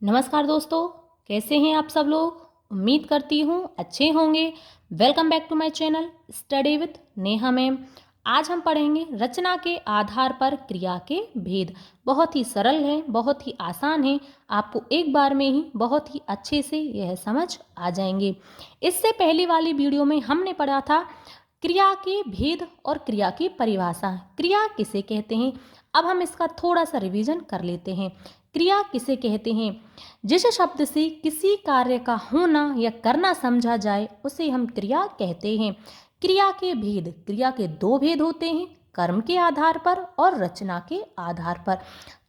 नमस्कार दोस्तों, कैसे हैं आप सब लोग। उम्मीद करती हूँ अच्छे होंगे। Welcome back to my channel study with Neha ma'am. आज हम पढ़ेंगे रचना के आधार पर क्रिया के भेद। बहुत ही सरल है, बहुत ही आसान है। आपको एक बार में ही बहुत ही अच्छे से यह समझ आ जाएंगे। इससे पहली वाली वीडियो में हमने पढ़ा था क्रिया के भेद और क्रिया की परिभाषा। क्रिया किसे कहते हैं, अब हम इसका थोड़ा सा रिवीजन कर लेते हैं। क्रिया किसे कहते हैं, जिस शब्द से किसी कार्य का होना या करना समझा जाए उसे हम क्रिया कहते हैं। क्रिया के भेद, क्रिया के दो भेद होते हैं, कर्म के आधार पर और रचना के आधार पर।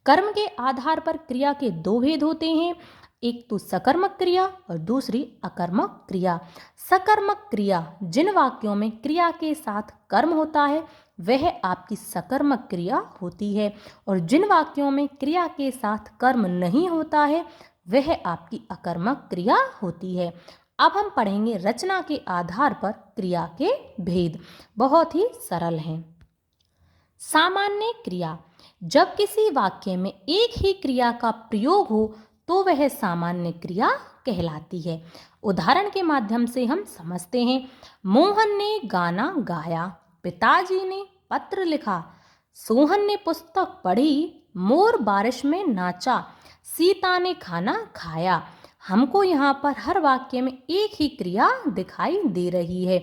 कर्म के आधार पर क्रिया के दो भेद होते हैं, एक तो सकर्मक क्रिया और दूसरी अकर्मक क्रिया। सकर्मक क्रिया, जिन वाक्यों में क्रिया के साथ कर्म होता है वह आपकी सकर्मक क्रिया होती है, और जिन वाक्यों में क्रिया के साथ कर्म नहीं होता है वह आपकी अकर्मक क्रिया होती है। अब हम पढ़ेंगे रचना के आधार पर क्रिया के भेद। बहुत ही सरल हैं। सामान्य क्रिया, जब किसी वाक्य में एक ही क्रिया का प्रयोग हो तो वह सामान्य क्रिया कहलाती है। उदाहरण के माध्यम से हम समझते हैं। मोहन ने गाना गाया, पिताजी ने पत्र लिखा, सोहन ने पुस्तक पढ़ी, मोर बारिश में नाचा, सीता ने खाना खाया। हमको यहाँ पर हर वाक्य में एक ही क्रिया दिखाई दे रही है।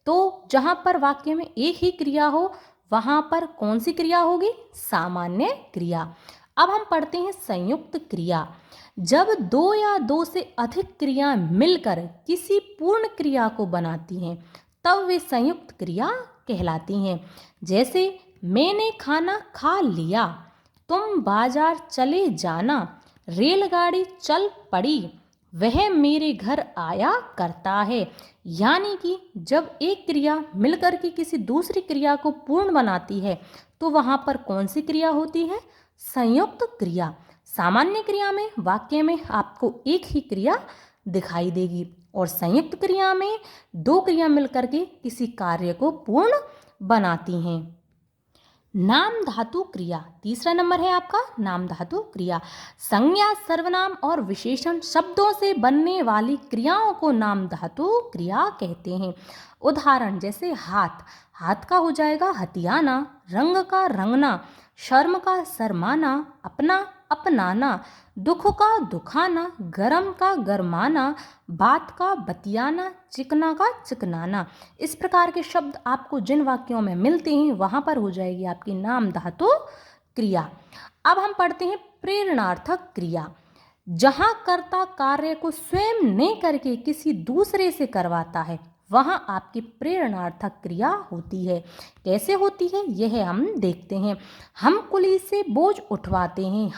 तो जहाँ पर वाक्य में एक ही क्रिया हो वहाँ पर कौन सी क्रिया होगी, सामान्य क्रिया। अब हम पढ़ते हैं संयुक्त क्रिया। जब दो या दो से अधिक क्रियाएं मिलकर किसी पूर्ण क्रिया को बनाती हैं तब वे संयुक्त क्रिया कहलाती हैं। जैसे मैंने खाना खा लिया, तुम बाजार चले जाना, रेलगाड़ी चल पड़ी, वह मेरे घर आया करता है। यानी कि जब एक क्रिया मिलकर के किसी दूसरी क्रिया को पूर्ण बनाती है तो वहाँ पर कौन सी क्रिया होती है, संयुक्त क्रिया। सामान्य क्रिया में वाक्य में आपको एक ही क्रिया दिखाई देगी और संयुक्त क्रिया में दो क्रिया मिलकर के किसी कार्य को पूर्ण बनाती हैं। नाम धातु क्रिया, तीसरा नंबर है आपका नाम धातु क्रिया। संज्ञा, सर्वनाम और विशेषण शब्दों से बनने वाली क्रियाओं को नाम धातु क्रिया कहते हैं। उदाहरण जैसे हाथ, हाथ का हो जाएगा हथियाना, रंग का रंगना, शर्म का शर्माना, अपना अपनाना, दुख का दुखाना, गरम का गरमाना, बात का बतियाना, चिकना का चिकनाना। इस प्रकार के शब्द आपको जिन वाक्यों में मिलते हैं वहाँ पर हो जाएगी आपकी नाम धातु क्रिया। अब हम पढ़ते हैं प्रेरणार्थक क्रिया। जहाँ कर्ता कार्य को स्वयं नहीं करके किसी दूसरे से करवाता है वहाँ आपकी प्रेरणार्थक क्रिया होती है। कैसे होती है यह हम देखते हैं। हम कुली से बोझ उठवाते हैं,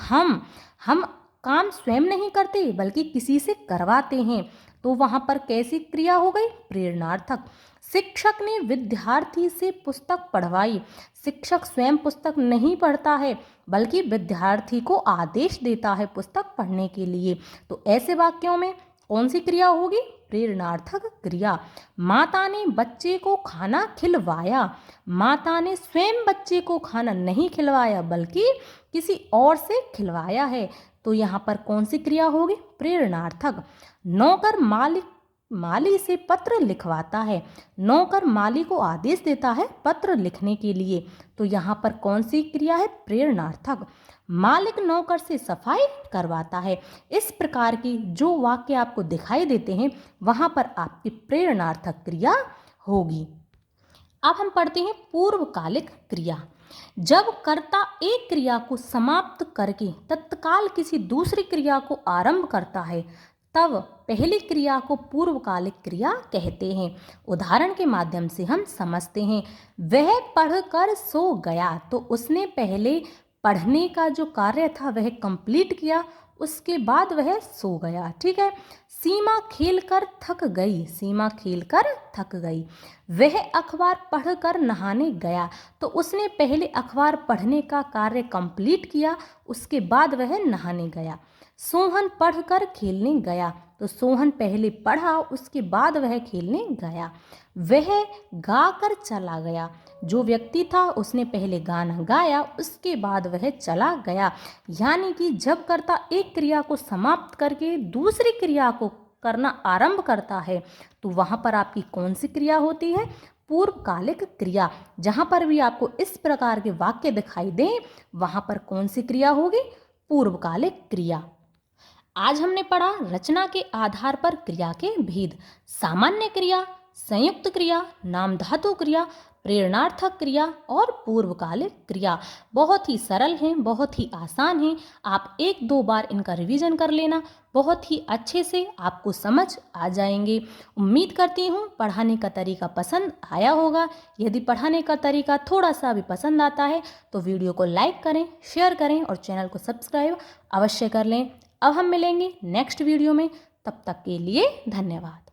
हम काम स्वयं नहीं करते बल्कि किसी से करवाते हैं, तो वहाँ पर कैसी क्रिया हो गई, प्रेरणार्थक। शिक्षक ने विद्यार्थी से पुस्तक पढ़वाई, शिक्षक स्वयं पुस्तक नहीं पढ़ता है बल्कि विद्यार्थी को आदेश देता है पुस्तक पढ़ने के लिए, तो ऐसे वाक्यों में कौन सी क्रिया होगी, प्रेरणार्थक क्रिया। माता ने बच्चे को खाना खिलवाया, माता ने स्वयं बच्चे को खाना नहीं खिलवाया बल्कि किसी और से खिलवाया है, तो यहाँ पर कौन सी क्रिया होगी, प्रेरणार्थक। नौकर माली से पत्र लिखवाता है, नौकर माली को आदेश देता है पत्र लिखने के लिए, तो यहाँ पर कौन सी क्रिया है, प्रेरणार्थक। मालिक नौकर से सफाई करवाता है। इस प्रकार की जो वाक्य आपको दिखाई देते हैं वहाँ पर आपकी प्रेरणार्थक क्रिया होगी। अब हम पढ़ते हैं पूर्वकालिक क्रिया। जब कर्ता एक क्रिया को समाप्त करके तत्काल किसी दूसरी क्रिया को आरंभ करता है तब पहली क्रिया को पूर्वकालिक क्रिया कहते हैं। उदाहरण के माध्यम से हम समझते हैं। वह पढ़कर सो गया, तो उसने पहले पढ़ने का जो कार्य था वह कंप्लीट किया, उसके बाद वह सो गया। ठीक है। सीमा खेलकर थक गई, सीमा खेलकर थक गई। वह अखबार पढ़कर नहाने गया, तो उसने पहले अखबार पढ़ने का कार्य कंप्लीट किया, उसके बाद वह नहाने गया। सोहन पढ़कर खेलने गया। तो सोहन पहले पढ़ा, उसके बाद वह खेलने गया। वह गाकर चला गया। जो व्यक्ति था उसने पहले गाना गाया, उसके बाद वह चला गया। यानी कि जब कर्ता एक क्रिया को समाप्त करके दूसरी क्रिया को करना आरंभ करता है तो वहाँ पर आपकी कौन सी क्रिया होती है? पूर्वकालिक क्रिया। जहाँ पर भी आपको इस प्रकार के वाक्य दिखाई दें वहाँ पर कौन सी क्रिया होगी? पूर्वकालिक क्रिया। आज हमने पढ़ा रचना के आधार पर क्रिया के भेद। सामान्य क्रिया, संयुक्त क्रिया, नामधातु क्रिया, प्रेरणार्थक क्रिया और पूर्वकालिक क्रिया। बहुत ही सरल हैं, बहुत ही आसान हैं। आप एक दो बार इनका रिवीजन कर लेना, बहुत ही अच्छे से आपको समझ आ जाएंगे। उम्मीद करती हूँ पढ़ाने का तरीका पसंद आया होगा। यदि पढ़ाने का तरीका थोड़ा सा भी पसंद आता है तो वीडियो को लाइक करें, शेयर करें और चैनल को सब्सक्राइब अवश्य कर लें। अब हम मिलेंगे नेक्स्ट वीडियो में, तब तक के लिए धन्यवाद।